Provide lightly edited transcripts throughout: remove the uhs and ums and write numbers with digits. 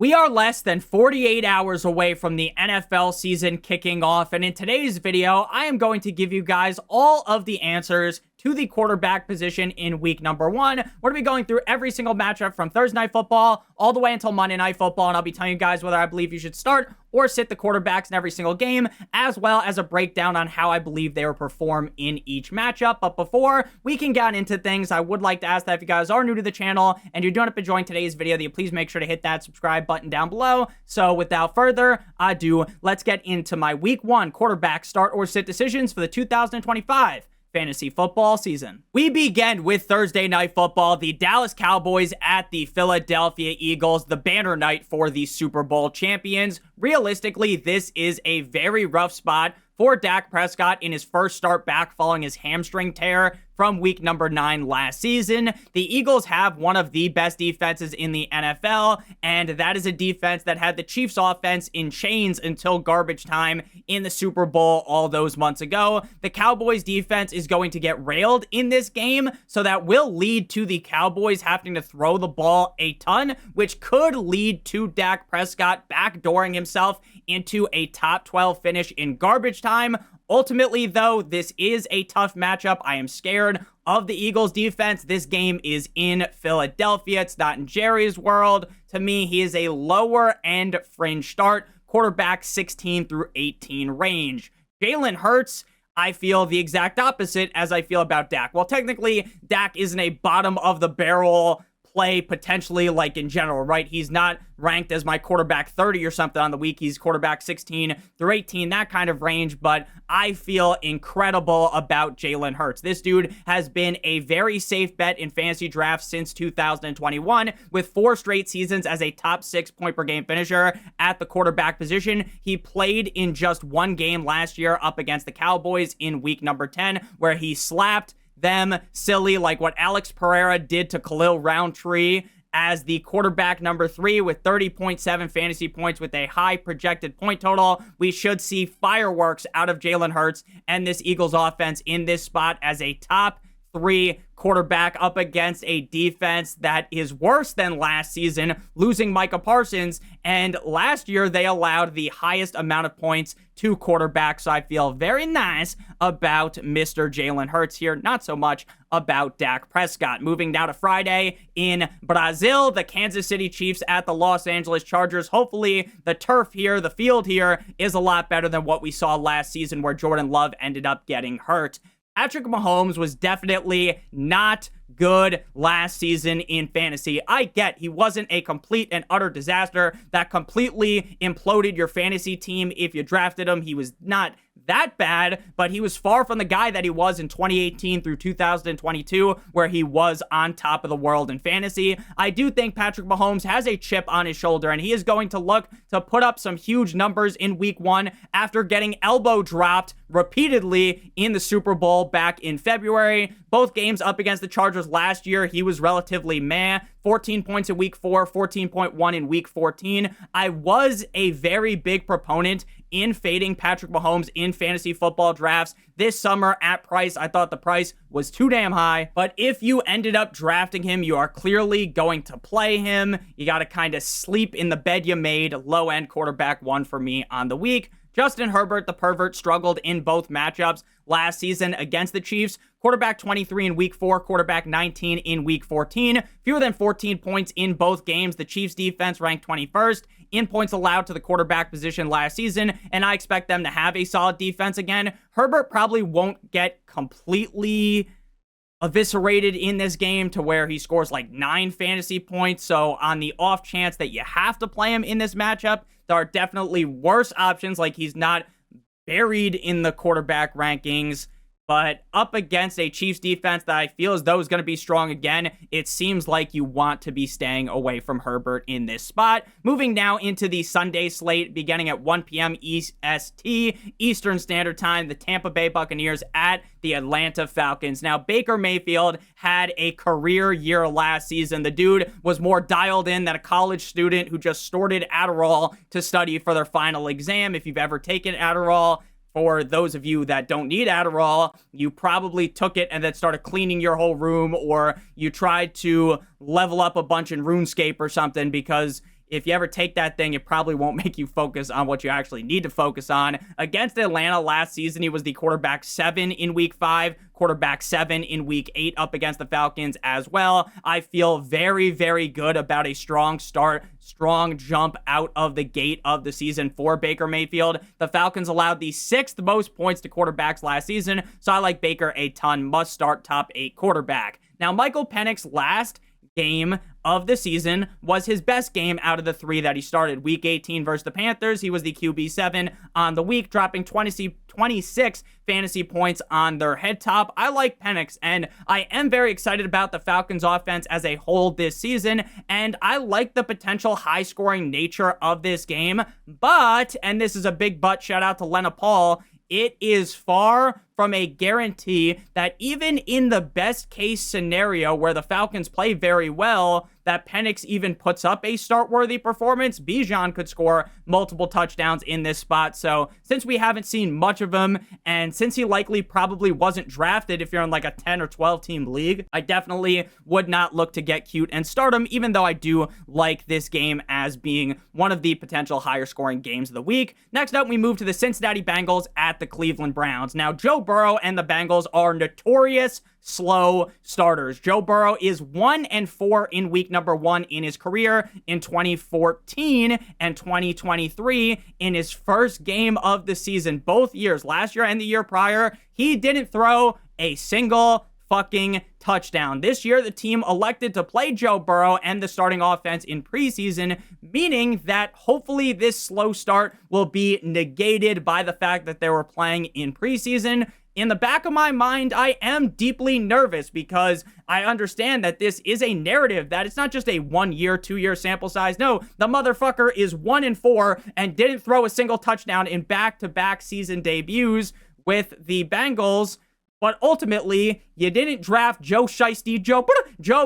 We are less than 48 hours away from the NFL season kicking off, and in today's video, I am going to give you guys all of the answers to the quarterback position in week number 1. We're going to be going through every single matchup from Thursday Night Football all the way until Monday Night Football, and I'll be telling you guys whether I believe you should start or sit the quarterbacks in every single game, as well as a breakdown on how I believe they will perform in each matchup. But before we can get into things, I would like to ask that if you guys are new to the channel and you don't have to join today's video, that you please make sure to hit that subscribe button down below. So without further ado, let's get into my week 1 quarterback start or sit decisions for the 2025 fantasy football season. We begin with Thursday Night Football, the Dallas Cowboys at the Philadelphia Eagles, the banner night for the Super Bowl champions. Realistically, this is a very rough spot for Dak Prescott in his first start back following his hamstring tear from week number 9 last season. The Eagles have one of the best defenses in the NFL, and that is a defense that had the Chiefs offense in chains until garbage time in the Super Bowl all those months ago. The Cowboys defense is going to get railed in this game, so that will lead to the Cowboys having to throw the ball a ton, which could lead to Dak Prescott backdooring himself into a top 12 finish in garbage time. Ultimately, though, this is a tough matchup. I am scared of the Eagles defense. This game is in Philadelphia. It's not in Jerry's world. To me, he is a lower end fringe start, quarterback 16 through 18 range. Jalen Hurts, I feel the exact opposite as I feel about Dak. Well, technically, Dak isn't a bottom of the barrel play potentially, like in general, right? He's not ranked as my quarterback 30 or something on the week. He's quarterback 16 through 18, that kind of range, but I feel incredible about Jalen Hurts. This dude has been a very safe bet in fantasy drafts since 2021, with 4 straight seasons as a top 6 point per game finisher at the quarterback position. He played in just 1 game last year up against the Cowboys in week number 10, where he slapped them silly, like what Alex Pereira did to Khalil Roundtree as the quarterback number 3 with 30.7 fantasy points with a high projected point total. We should see fireworks out of Jalen Hurts and this Eagles offense in this spot as a top 3 quarterback up against a defense that is worse than last season, losing Micah Parsons, and last year they allowed the highest amount of points to quarterbacks, so I feel very nice about Mr. Jalen Hurts here, not so much about Dak Prescott. Moving now to Friday in Brazil, the Kansas City Chiefs at the Los Angeles Chargers. Hopefully the turf here, the field here, is a lot better than what we saw last season where Jordan Love ended up getting hurt. Patrick Mahomes was definitely not good last season in fantasy. I get he wasn't a complete and utter disaster that completely imploded your fantasy team if you drafted him. He was not that bad, but he was far from the guy that he was in 2018 through 2022, where he was on top of the world in fantasy. I do think Patrick Mahomes has a chip on his shoulder, and he is going to look to put up some huge numbers in week 1 after getting elbow dropped repeatedly in the Super Bowl back in February. Both games up against the Chargers last year, he was relatively meh. 14 points in week 4, 14.1 in week 14. I was a very big proponent in fading Patrick Mahomes in fantasy football drafts this summer at price. I thought the price was too damn high, but if you ended up drafting him, you are clearly going to play him. You got to kind of sleep in the bed you made. Low-end quarterback 1 for me on the week. Justin Herbert, the pervert, struggled in both matchups last season against the Chiefs. Quarterback 23 in week 4, quarterback 19 in week 14. Fewer than 14 points in both games. The Chiefs defense ranked 21st in points allowed to the quarterback position last season, and I expect them to have a solid defense again. Herbert probably won't get completely eviscerated in this game to where he scores like 9 fantasy points. So on the off chance that you have to play him in this matchup, there are definitely worse options, like he's not buried in the quarterback rankings. But up against a Chiefs defense that I feel as though is going to be strong again, it seems like you want to be staying away from Herbert in this spot. Moving now into the Sunday slate, beginning at 1 p.m. EST, Eastern Standard Time, the Tampa Bay Buccaneers at the Atlanta Falcons. Now, Baker Mayfield had a career year last season. The dude was more dialed in than a college student who just snorted Adderall to study for their final exam. If you've ever taken Adderall, for those of you that don't need Adderall, you probably took it and then started cleaning your whole room, or you tried to level up a bunch in RuneScape or something, because if you ever take that thing, it probably won't make you focus on what you actually need to focus on. Against Atlanta last season, he was the quarterback 7 in week 5, quarterback 7 in week 8 up against the Falcons as well. I feel very, very good about a strong start, strong jump out of the gate of the season for Baker Mayfield. The Falcons allowed the 6th most points to quarterbacks last season, so I like Baker a ton. Must start top 8 quarterback. Now, Michael Penix's last game of the season was his best game out of the 3 that he started. Week 18 versus the Panthers, he was the QB7 on the week, dropping 26 fantasy points on their head top. I like Penix, and I am very excited about the Falcons offense as a whole this season, and I like the potential high-scoring nature of this game, but, and this is a big but, shout out to Lena Paul, it is far from a guarantee that even in the best case scenario where the Falcons play very well, that Penix even puts up a start-worthy performance. Bijan could score multiple touchdowns in this spot. So since we haven't seen much of him, and since he likely probably wasn't drafted if you're in like a 10 or 12 team league, I definitely would not look to get cute and start him, even though I do like this game as being one of the potential higher scoring games of the week. Next up, we move to the Cincinnati Bengals at the Cleveland Browns. Now, Joe Burrow and the Bengals are notorious slow starters. Joe Burrow is 1-4 in week number 1 in his career in 2014 and 2023 in his first game of the season. Both years, last year and the year prior, he didn't throw a single fucking touchdown. This year, the team elected to play Joe Burrow and the starting offense in preseason, meaning that hopefully this slow start will be negated by the fact that they were playing in preseason. In the back of my mind, I am deeply nervous because I understand that this is a narrative, that it's not just a 1 year, 2 year sample size. No, the motherfucker is 1-4 and didn't throw a single touchdown in back-to-back season debuts with the Bengals. But ultimately, you didn't draft Joe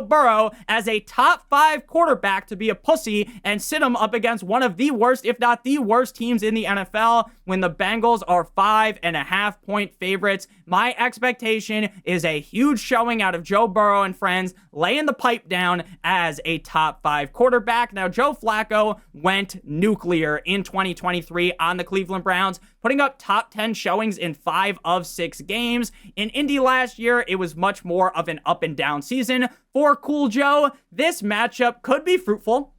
Burrow as a top 5 quarterback to be a pussy and sit him up against one of the worst, if not the worst teams in the NFL when the Bengals are 5.5-point favorites. My expectation is a huge showing out of Joe Burrow and friends, laying the pipe down as a top 5 quarterback. Now, Joe Flacco went nuclear in 2023 on the Cleveland Browns, putting up top 10 showings in 5 of 6 games. In Indy last year, it was much more of an up and down season for Cool Joe. This matchup could be fruitful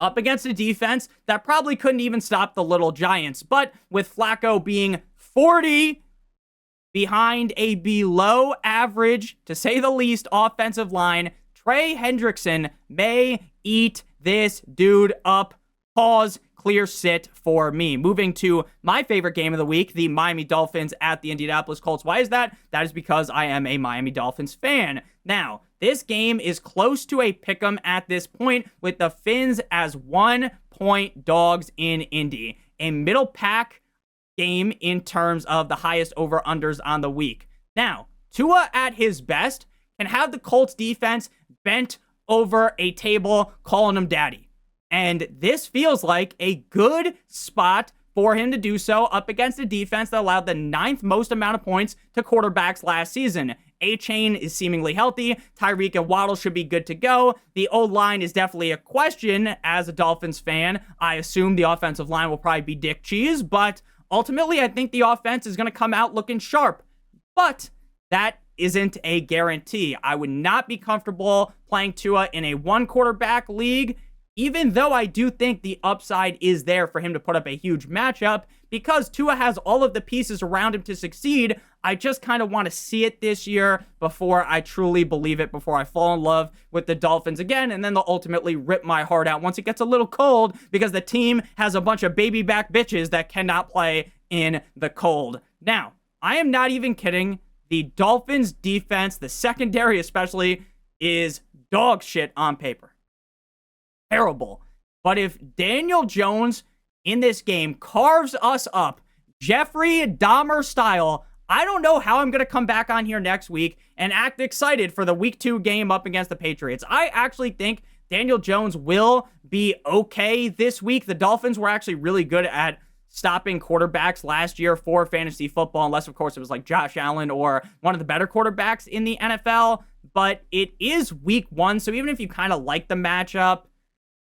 up against a defense that probably couldn't even stop the Little Giants. But with Flacco being 40 behind a below average, to say the least, offensive line, Trey Hendrickson may eat this dude up. Pause. Clear sit for me. Moving to my favorite game of the week, the Miami Dolphins at the Indianapolis Colts. Why is that? That is because I am a Miami Dolphins fan. Now, this game is close to a pick'em at this point, with the Fins as 1-point dogs in Indy. A middle pack game in terms of the highest over-unders on the week. Now, Tua at his best can have the Colts defense bent over a table calling him daddy. And this feels like a good spot for him to do so up against a defense that allowed the 9th most amount of points to quarterbacks last season. A-Chain is seemingly healthy. Tyreek and Waddle should be good to go. The O-line is definitely a question. As a Dolphins fan, I assume the offensive line will probably be dick cheese, but ultimately I think the offense is going to come out looking sharp. But that isn't a guarantee. I would not be comfortable playing Tua in a 1-quarterback league, even though I do think the upside is there for him to put up a huge matchup. Because Tua has all of the pieces around him to succeed, I just kind of want to see it this year before I truly believe it, before I fall in love with the Dolphins again, and then they'll ultimately rip my heart out once it gets a little cold because the team has a bunch of baby back bitches that cannot play in the cold. Now, I am not even kidding. The Dolphins defense, the secondary especially, is dog shit on paper. Terrible. But if Daniel Jones in this game carves us up Jeffrey Dahmer style, I don't know how I'm going to come back on here next week and act excited for the week 2 game up against the Patriots. I actually think Daniel Jones will be okay this week. The Dolphins were actually really good at stopping quarterbacks last year for fantasy football, unless, of course, it was like Josh Allen or one of the better quarterbacks in the NFL. But it is week 1, so even if you kind of like the matchup,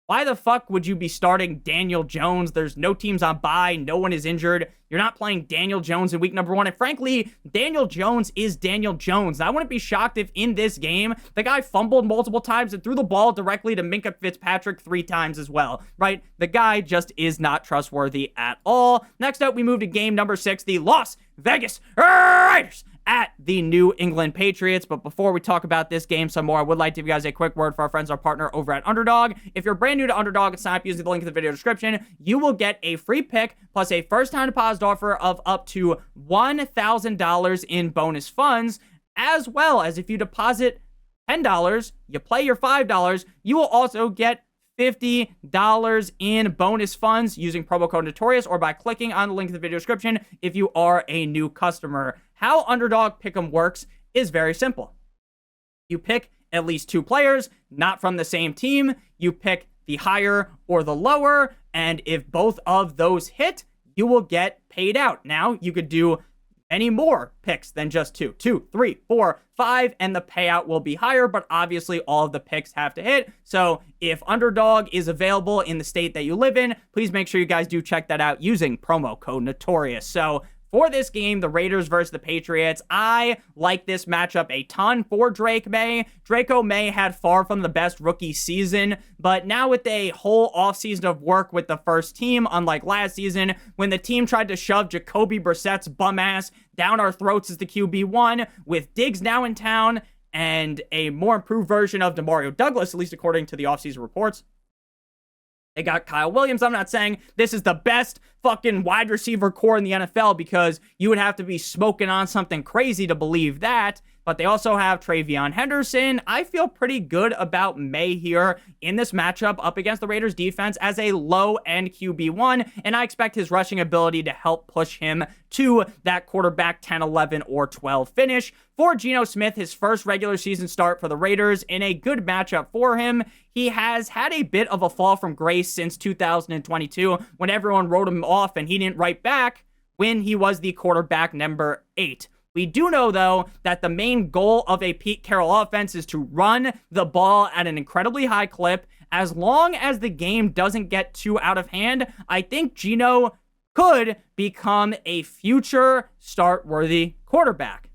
Why the fuck would you be starting Daniel Jones? There's no teams on bye. No one is injured. You're not playing Daniel Jones in week number 1. And frankly, Daniel Jones is Daniel Jones. I wouldn't be shocked if in this game, the guy fumbled multiple times and threw the ball directly to Minkah Fitzpatrick 3 times as well, right? The guy just is not trustworthy at all. Next up, we move to game number 6, the Las Vegas Raiders at the New England Patriots. But before we talk about this game some more, I would like to give you guys a quick word for our friends, our partner over at Underdog. If you're brand new to Underdog and sign up using the link in the video description, you will get a free pick plus a first-time deposit offer of up to $1,000 in bonus funds, as well as if you deposit $10, you play your $5, you will also get $50 in bonus funds using promo code Notorious or by clicking on the link in the video description if you are a new customer. How Underdog Pick'em works is very simple. You pick at least 2 players, not from the same team. You pick the higher or the lower, and if both of those hit, you will get paid out. Now, you could do any more picks than just 2. 2, 3, 4, 5, and the payout will be higher, but obviously all of the picks have to hit. So if Underdog is available in the state that you live in, please make sure you guys do check that out using promo code Notorious. So for this game, the Raiders versus the Patriots, I like this matchup a ton for Drake May. Draco May had far from the best rookie season, but now with a whole offseason of work with the first team, unlike last season, when the team tried to shove Jacoby Brissett's bum ass down our throats as the QB1, with Diggs now in town, and a more improved version of Demario Douglas, at least according to the offseason reports. They got Kyle Williams. I'm not saying this is the best fucking wide receiver core in the NFL because you would have to be smoking on something crazy to believe that. But they also have Travion Henderson. I feel pretty good about May here in this matchup up against the Raiders defense as a low-end QB1, and I expect his rushing ability to help push him to that quarterback 10, 11, or 12 finish. For Geno Smith, his first regular season start for the Raiders in a good matchup for him. He has had a bit of a fall from grace since 2022 when everyone wrote him off and he didn't write back when he was the quarterback number 8. We do know, though, that the main goal of a Pete Carroll offense is to run the ball at an incredibly high clip. As long as the game doesn't get too out of hand, I think Geno could become a future start-worthy quarterback.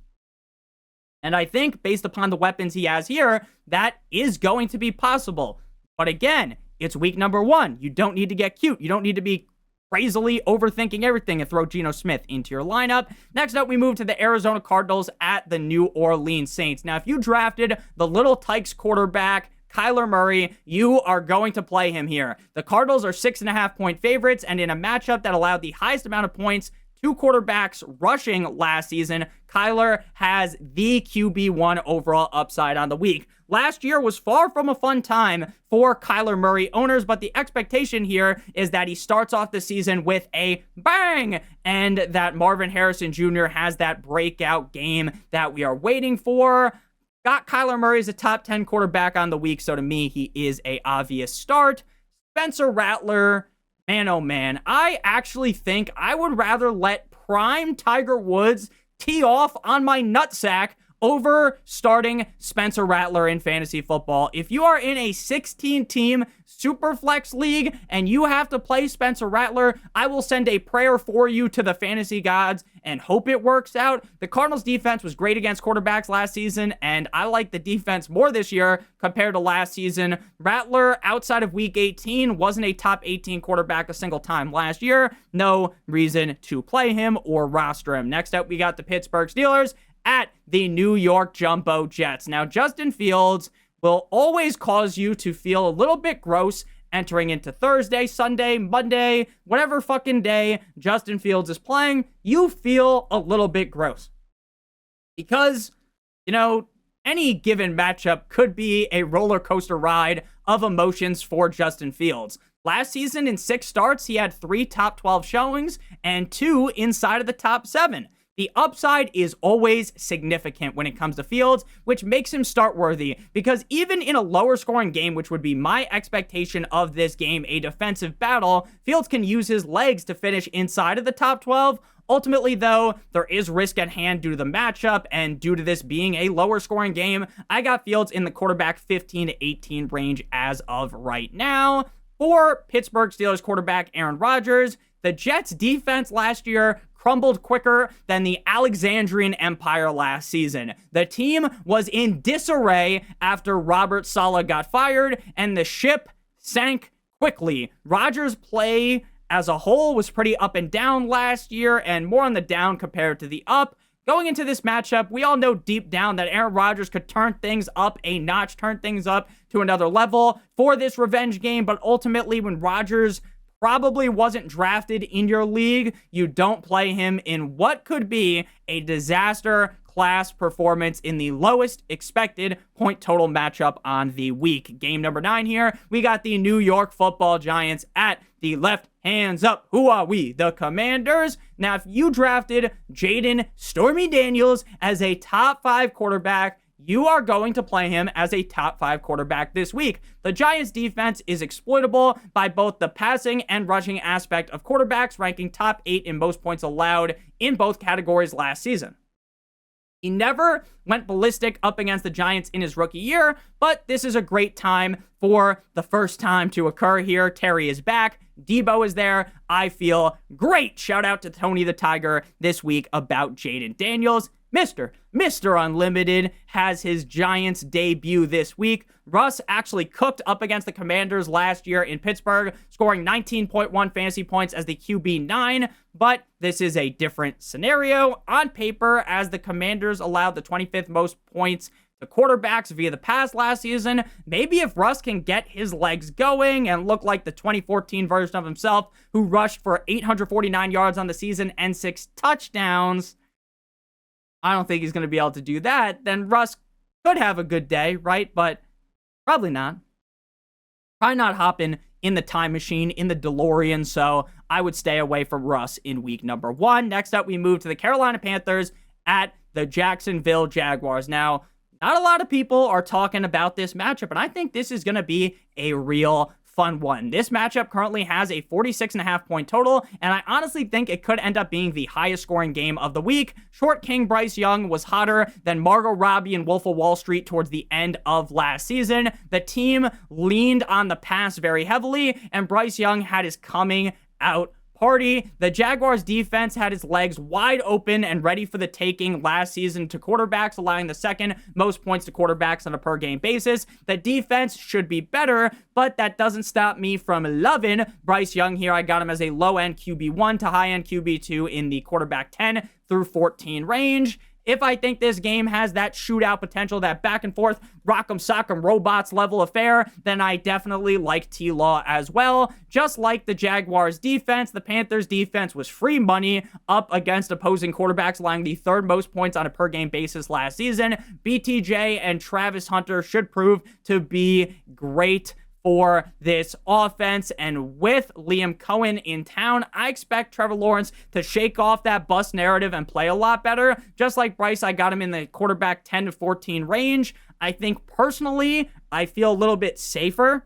And I think, based upon the weapons he has here, that is going to be possible. But again, it's week number 1. You don't need to get cute. You don't need to be crazily overthinking everything and throw Geno Smith into your lineup. Next up, we move to the Arizona Cardinals at the New Orleans Saints. Now, if you drafted the Little Tykes quarterback, Kyler Murray, you are going to play him here. The Cardinals are 6.5-point favorites, and in a matchup that allowed the highest amount of points to quarterbacks rushing last season, Kyler has the QB1 overall upside on the week. Last year was far from a fun time for Kyler Murray owners, but the expectation here is that he starts off the season with a bang, and that Marvin Harrison Jr. has that breakout game that we are waiting for. Got Kyler Murray as a top 10 quarterback on the week, so to me, he is a obvious start. Spencer Rattler, man, oh man, I actually think I would rather let prime Tiger Woods tee off on my nutsack over starting Spencer Rattler in fantasy football. If you are in a 16-team Superflex league and you have to play Spencer Rattler, I will send a prayer for you to the fantasy gods and hope it works out. The Cardinals defense was great against quarterbacks last season, and I like the defense more this year compared to last season. Rattler, outside of week 18, wasn't a top 18 quarterback a single time last year. No reason to play him or roster him. Next up, we got the Pittsburgh Steelers at the New York Jumbo Jets. Now, Justin Fields will always cause you to feel a little bit gross entering into Thursday, Sunday, Monday, whatever fucking day Justin Fields is playing. You feel a little bit gross because, any given matchup could be a roller coaster ride of emotions for Justin Fields. Last season, in 6 starts, he had 3 top 12 showings and 2 inside of the top 7. The upside is always significant when it comes to Fields, which makes him start worthy, because even in a lower scoring game, which would be my expectation of this game, a defensive battle, Fields can use his legs to finish inside of the top 12. Ultimately, though, there is risk at hand due to the matchup, and due to this being a lower scoring game, I got Fields in the quarterback 15 to 18 range as of right now. for Pittsburgh Steelers quarterback Aaron Rodgers. The Jets defense last year crumbled quicker than the Alexandrian Empire last season. The team was in disarray after Robert Saleh got fired, and the ship sank quickly. Rodgers' play as a whole was pretty up and down last year, and more on the down compared to the up. Going into this matchup, we all know deep down that Aaron Rodgers could turn things up a notch, turn things up to another level for this revenge game, but ultimately when Rodgers probably wasn't drafted in your league, you don't play him in what could be a disaster class performance in the lowest expected point total matchup on the week. Game number 9 here, we got the New York Football Giants at the left hands up. Who are we? The Commanders. Now, if you drafted Jaden Stormy Daniels as a top 5 quarterback, you are going to play him as a top 5 quarterback this week. The Giants defense is exploitable by both the passing and rushing aspect of quarterbacks, ranking top 8 in most points allowed in both categories last season. He never went ballistic up against the Giants in his rookie year, but this is a great time for the first time to occur here. Terry is back. Debo is there. I feel great. Shout out to Tony the Tiger this week about Jaden Daniels. Mr. Unlimited has his Giants debut this week. Russ actually cooked up against the Commanders last year in Pittsburgh, scoring 19.1 fantasy points as the QB9, but this is a different scenario. On paper, as the Commanders allowed the 25th most points to quarterbacks via the pass last season, maybe if Russ can get his legs going and look like the 2014 version of himself, who rushed for 849 yards on the season and 6 touchdowns, I don't think he's going to be able to do that. Then Russ could have a good day, right? But probably not. Probably not hopping in the time machine, in the DeLorean, so I would stay away from Russ in week number 1. Next up, we move to the Carolina Panthers at the Jacksonville Jaguars. Now, not a lot of people are talking about this matchup, and I think this is going to be a real fun one. This matchup currently has a 46.5 point total, and I honestly think it could end up being the highest scoring game of the week. Short King Bryce Young was hotter than Margot Robbie and Wolf of Wall Street towards the end of last season. The team leaned on the pass very heavily, and Bryce Young had his coming out party. The Jaguars defense had its legs wide open and ready for the taking last season to quarterbacks, allowing the second most points to quarterbacks on a per game basis. The defense should be better, but that doesn't stop me from loving Bryce Young here. I got him as a low-end QB1 to high-end QB2 in the quarterback 10 through 14 range. If I think this game has that shootout potential, that back and forth, rock'em sock'em robots level affair, then I definitely like T-Law as well. Just like the Jaguars defense, the Panthers defense was free money up against opposing quarterbacks, allowing the 3rd most points on a per game basis last season. BTJ and Travis Hunter should prove to be great for this offense, and with Liam Cohen in town, I expect Trevor Lawrence to shake off that bust narrative and play a lot better. Just like Bryce, I got him in the quarterback 10 to 14 range. I think personally, I feel a little bit safer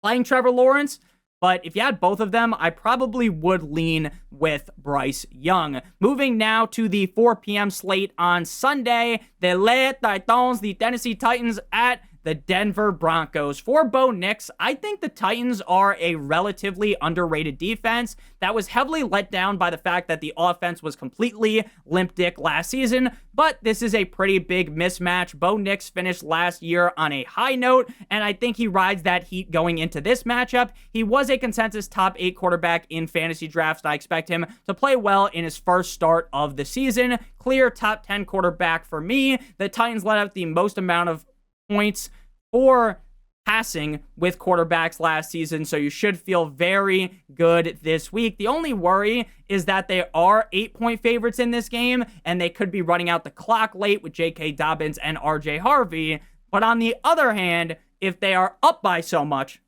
playing Trevor Lawrence, but if you had both of them, I probably would lean with Bryce Young. Moving now to the 4 p.m. slate on Sunday, the Les Titans, the Tennessee Titans at the Denver Broncos. For Bo Nix, I think the Titans are a relatively underrated defense that was heavily let down by the fact that the offense was completely limp dick last season, but this is a pretty big mismatch. Bo Nix finished last year on a high note, and I think he rides that heat going into this matchup. He was a consensus top 8 quarterback in fantasy drafts, and I expect him to play well in his first start of the season. Clear top 10 quarterback for me. The Titans let out the most amount of points for passing with quarterbacks last season, so you should feel very good this week. The only worry is that they are 8-point favorites in this game, and they could be running out the clock late with J.K. Dobbins and R.J. Harvey. But on the other hand, if they are up by so much,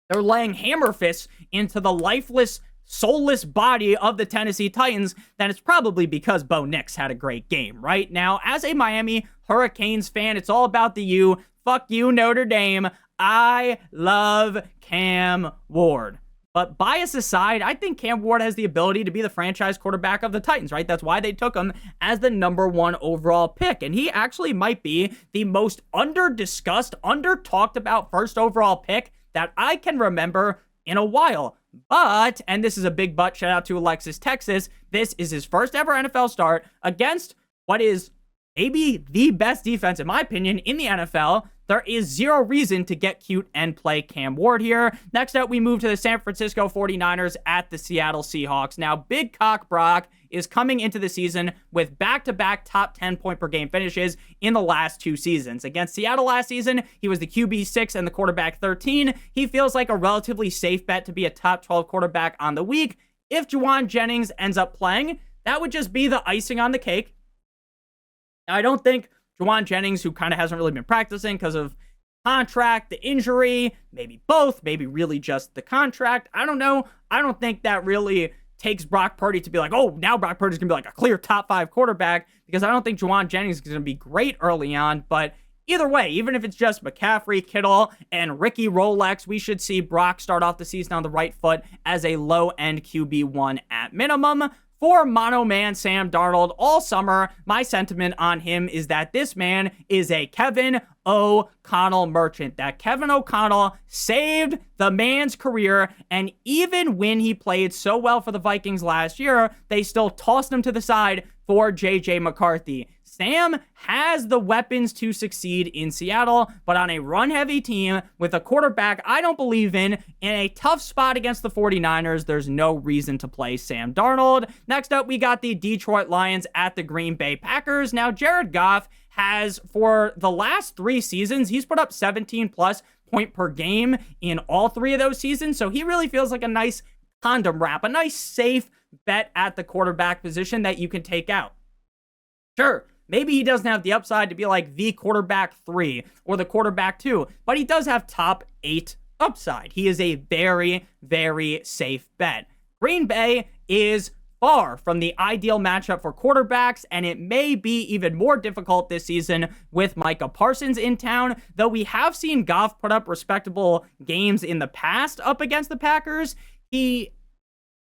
they're laying hammer fists into the lifeless, soulless body of the Tennessee Titans, then it's probably because Bo Nix had a great game, right? Now, as a Miami Hurricanes fan, it's all about the U. Fuck you, Notre Dame. I love Cam Ward. But bias aside, I think Cam Ward has the ability to be the franchise quarterback of the Titans, right? That's why they took him as the number 1 overall pick. And he actually might be the most under-discussed, under-talked about first overall pick that I can remember in a while. But, and this is a big but, shout out to Alexis Texas, this is his first ever NFL start against what is maybe the best defense, in my opinion, in the NFL. There is zero reason to get cute and play Cam Ward here. Next up, we move to the San Francisco 49ers at the Seattle Seahawks. Now, Big Cock Brock is coming into the season with back-to-back top 10 point per game finishes in the last 2 seasons. Against Seattle last season, he was the QB 6 and the quarterback 13. He feels like a relatively safe bet to be a top 12 quarterback on the week. If Juwan Jennings ends up playing, that would just be the icing on the cake. Now, I don't think Juwan Jennings, who kind of hasn't really been practicing because of contract, the injury, maybe both, maybe really just the contract. I don't know. I don't think that really takes Brock Purdy to be like, oh, now Brock Purdy's going to be like a clear top 5 quarterback, because I don't think Juwan Jennings is going to be great early on. But either way, even if it's just McCaffrey, Kittle, and Ricky Rolex, we should see Brock start off the season on the right foot as a low-end QB1 at minimum. For Mono Man Sam Darnold all summer, my sentiment on him is that this man is a Kevin O'Connell merchant. That Kevin O'Connell saved the man's career, and even when he played so well for the Vikings last year, they still tossed him to the side for J.J. McCarthy. Sam has the weapons to succeed in Seattle, but on a run-heavy team with a quarterback I don't believe in a tough spot against the 49ers, there's no reason to play Sam Darnold. Next up, we got the Detroit Lions at the Green Bay Packers. Now, Jared Goff has, for the last 3 seasons, he's put up 17-plus point per game in all 3 of those seasons, so he really feels like a nice condom wrap, a nice safe bet at the quarterback position that you can take out. Sure, maybe he doesn't have the upside to be like the quarterback 3 or the quarterback 2, but he does have top 8 upside. He is a very, very safe bet. Green Bay is far from the ideal matchup for quarterbacks, and it may be even more difficult this season with Micah Parsons in town, though we have seen Goff put up respectable games in the past up against the Packers. He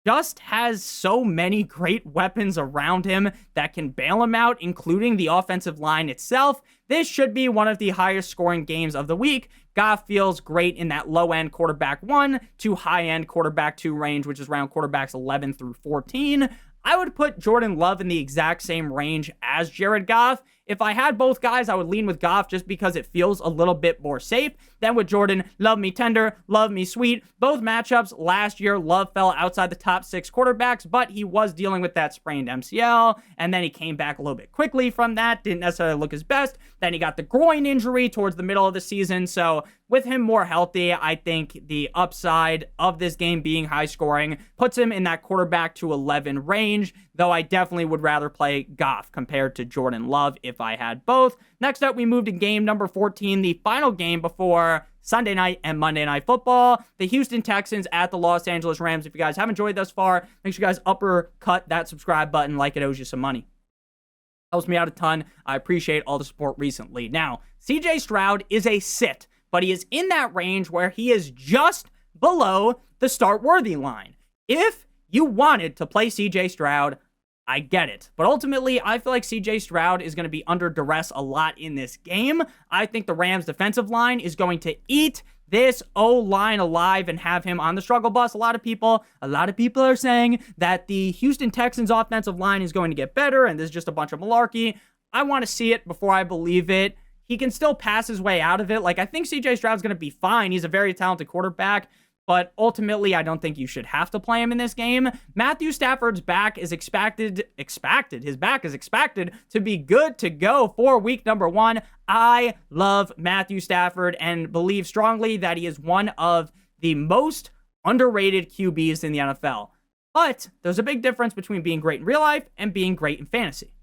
just has so many great weapons around him that can bail him out, including the offensive line itself. This should be one of the highest scoring games of the week. Goff feels great in that low-end quarterback 1 to high-end quarterback 2 range, which is around quarterbacks 11 through 14. I would put Jordan Love in the exact same range as Jared Goff. If I had both guys, I would lean with Goff just because it feels a little bit more safe than with Jordan. Love me tender, love me sweet. Both matchups last year, Love fell outside the top 6 quarterbacks, but he was dealing with that sprained MCL, and then he came back a little bit quickly from that. Didn't necessarily look his best. Then he got the groin injury towards the middle of the season, so with him more healthy, I think the upside of this game being high scoring puts him in that quarterback to 11 range, though I definitely would rather play Goff compared to Jordan Love if I had both. Next up, we move to game number 14, the final game before Sunday night and Monday Night Football. The Houston Texans at the Los Angeles Rams. If you guys haven't enjoyed thus far, make sure you guys uppercut that subscribe button like it owes you some money. Helps me out a ton. I appreciate all the support recently. Now, CJ Stroud is a sit, but he is in that range where he is just below the start-worthy line. If you wanted to play CJ Stroud, I get it. But ultimately, I feel like CJ Stroud is going to be under duress a lot in this game. I think the Rams' defensive line is going to eat this O-line alive and have him on the struggle bus. A lot of people are saying that the Houston Texans offensive line is going to get better, and this is just a bunch of malarkey. I want to see it before I believe it. He can still pass his way out of it. Like, I think CJ Stroud's going to be fine. He's a very talented quarterback, but ultimately, I don't think you should have to play him in this game. Matthew Stafford's back is expected to be good to go for week number 1. I love Matthew Stafford and believe strongly that he is one of the most underrated QBs in the NFL. But there's a big difference between being great in real life and being great in fantasy.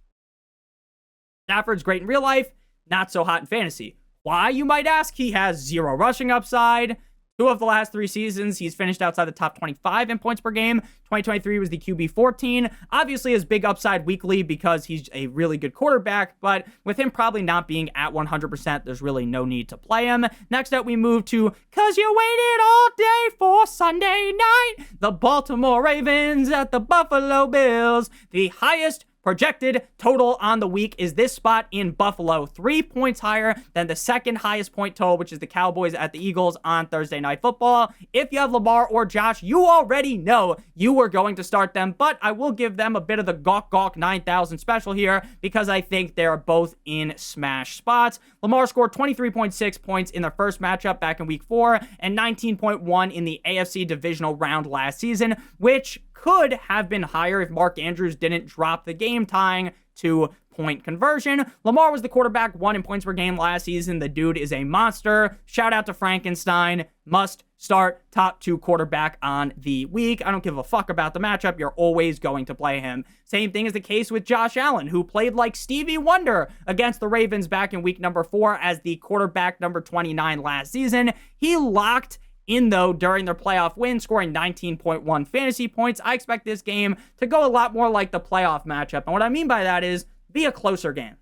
Stafford's great in real life, not so hot in fantasy. Why, you might ask? He has 0 rushing upside. 2 of the last 3 seasons, he's finished outside the top 25 in points per game. 2023 was the QB 14. Obviously, his big upside weekly because he's a really good quarterback, but with him probably not being at 100%, there's really no need to play him. Next up, we move to, cause you waited all day for Sunday night, the Baltimore Ravens at the Buffalo Bills, the highest projected total on the week is this spot in Buffalo, 3 points higher than the second highest point total, which is the Cowboys at the Eagles on Thursday Night Football. If you have Lamar or Josh, you already know you were going to start them, but I will give them a bit of the gawk 9,000 special here because I think they're both in smash spots. Lamar scored 23.6 points in their first matchup back in week 4 and 19.1 in the AFC divisional round last season, which could have been higher if Mark Andrews didn't drop the game tying 2-point conversion. Lamar was the quarterback 1 in points per game last season. The dude is a monster. Shout out to Frankenstein. Must start top 2 quarterback on the week. I don't give a fuck about the matchup. You're always going to play him. Same thing is the case with Josh Allen, who played like Stevie Wonder against the Ravens back in week number 4 as the quarterback number 29 last season. He locked in, though, during their playoff win, scoring 19.1 fantasy points. I expect this game to go a lot more like the playoff matchup. And what I mean by that is be a closer game.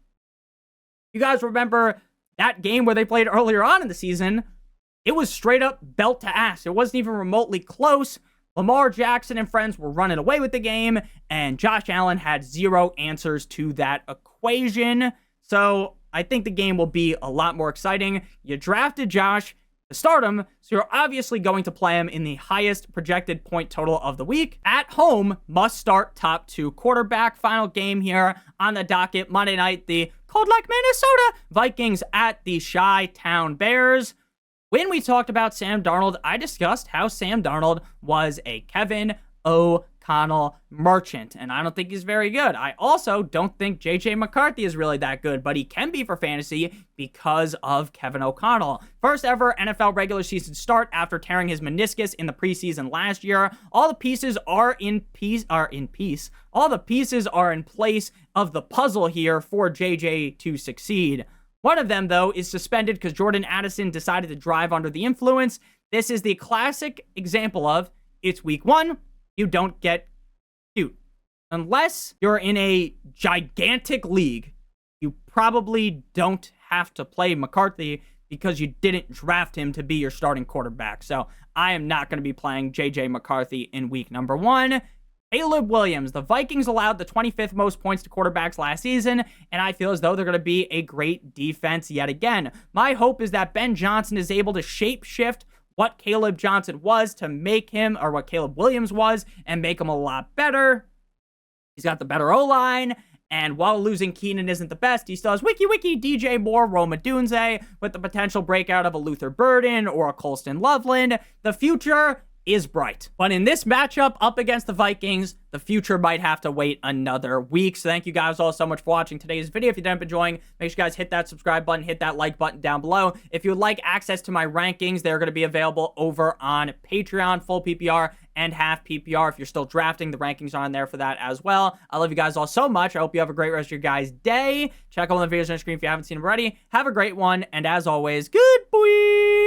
You guys remember that game where they played earlier on in the season? It was straight up belt to ass. It wasn't even remotely close. Lamar Jackson and friends were running away with the game, and Josh Allen had 0 answers to that equation. So I think the game will be a lot more exciting. You drafted Josh to start him, so you're obviously going to play him in the highest projected point total of the week. At home, must start top 2 quarterback. Final game here on the docket Monday night, the cold like Minnesota Vikings at the Chi-Town Bears. When we talked about Sam Darnold, I discussed how Sam Darnold was a Kevin O'Connell merchant, and I don't think he's very good. I also don't think J.J. McCarthy is really that good, but he can be for fantasy because of Kevin O'Connell. First ever NFL regular season start after tearing his meniscus in the preseason last year. All the pieces are in peace. All the pieces are in place of the puzzle here for J.J. to succeed. One of them, though, is suspended because Jordan Addison decided to drive under the influence. This is the classic example of it's week 1, you don't get cute. Unless you're in a gigantic league, you probably don't have to play McCarthy because you didn't draft him to be your starting quarterback. So I am not going to be playing J.J. McCarthy in week number 1. Caleb Williams. The Vikings allowed the 25th most points to quarterbacks last season, and I feel as though they're going to be a great defense yet again. My hope is that Ben Johnson is able to shape-shift what Caleb Johnson was to make him, or what Caleb Williams was, and make him a lot better. He's got the better O-line, and while losing Keenan isn't the best, he still has Wiki, DJ Moore, Roma Dunze, with the potential breakout of a Luther Burden or a Colston Loveland. The future is bright. But in this matchup up against the Vikings, the future might have to wait another week. So thank you guys all so much for watching today's video. If you didn't enjoying, make sure you guys hit that subscribe button, hit that like button down below. If you would like access to my rankings, they're going to be available over on Patreon, full PPR and half PPR. If you're still drafting, the rankings are on there for that as well. I love you guys all so much. I hope you have a great rest of your guys' day. Check out the videos on the screen if you haven't seen them already. Have a great one. And as always, good boy.